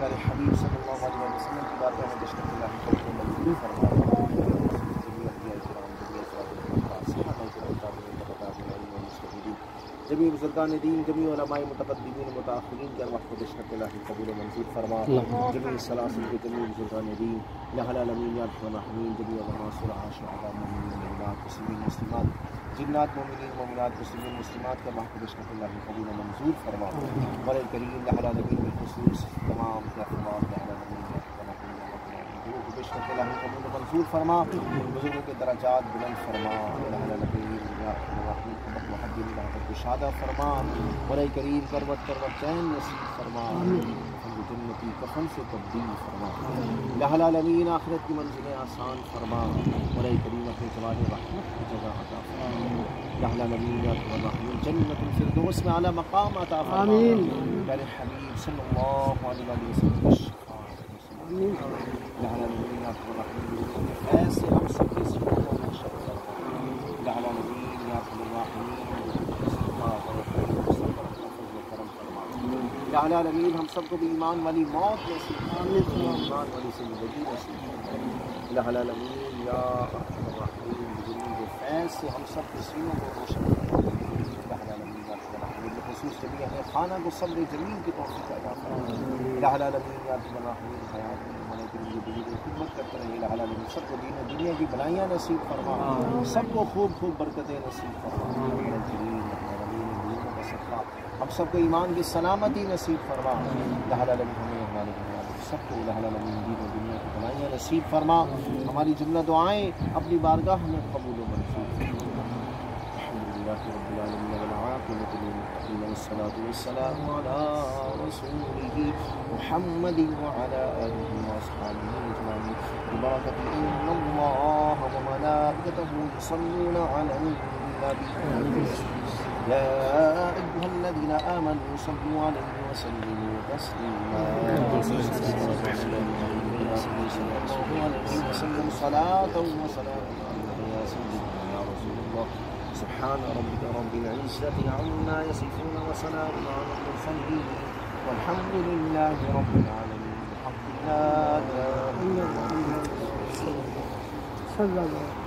پیارے حبیب صلی اللہ علیہ وسلم کی بارگاہ میں دشت اللہ قبول و منظور فرما. جمیع بزرگان دین، جمیع علماء متقدمین متاخرین کے ارواح کو دشت اللہ قبول و منظور فرما. جمیع سلاسل کے جمیع بزرگان دین یا العالمین یا ارحم الراحمین، جمیع علماء صلحاء شہداء مومنین مومنات مسلمین مسلمات جنات مومنین مومنات مسلمین مسلمات کے ارواح کو دشت اللہ قبول و منظور فرما. برائے کریم یا العالمین بالخصوص تمام کے افراد یا العالمین دشت اللہ قبول و منظور فرما. بزرگوں کے درجات بلند فرما. شادہ فرما. برائے کریم کروٹ کروٹ چین نصیب فرما. جنتی کفن سے تبدیل فرما. یا العالمین آخرت کی منزلیں آسان فرما. برائے کریم اپنے جوار رحمت کی جگہ عطا فرما. یا العالمین الرحمن جنت الفردوس میں اعلیٰ مقام عطا فرما. پیارے حبیب صلی اللہ علیہ وسلم یا العالمین الرحمن ایسے ہم سب کے سینوں کو نشر فرما. یا العالمین یا الرحمن یا العالمین ہم سب کو بھی ایمان والی موت نصیب فرما. ایمان والی زندگی نصیب فرما. یا العالمین یا الرحمن بزرگ فیض سے ہم سب کے سینوں کو روشن فرما. یا العالمین یا الرحمن بخصوص جمیع اہل خانہ کو صبر جمیل کی توفیق عطا فرما. یا العالمین یا الرحمن حیات ہمارے دین کی دلی کی خدمت کرتے رہے. یا العالمین سب کو دین و دنیا کی بھلائیاں نصیب فرما. سب کو خوب خوب برکتیں نصیب فرما. ہم سب کو ایمان کی سلامتی نصیب فرما. یا العالمین ہمیں ہمارے گھر سب کو یا العالمین دین و دنیا کی بھلائیاں نصیب فرما. ہماری جملہ دعائیں اپنی بارگاہ میں قبول و منظور فرما. الحمدللہ رب العالمین والعاقبۃ للمتقین والصلاة والسلام علی رسولہ محمد وعلی آلہ واصحابہ اجمعین. ببرکۃ ان اللہ وملائکتہ یصلون علی النبی يا أيها الذين آمنوا صلوا عليه وسلموا تسليما. وسلم صلاة وسلام يا سيدنا يا رسول الله. سبحان ربك رب العزة عما يصفون وسلام على المرسلين والحمد لله رب العالمين. بحق لا إله إلا الله.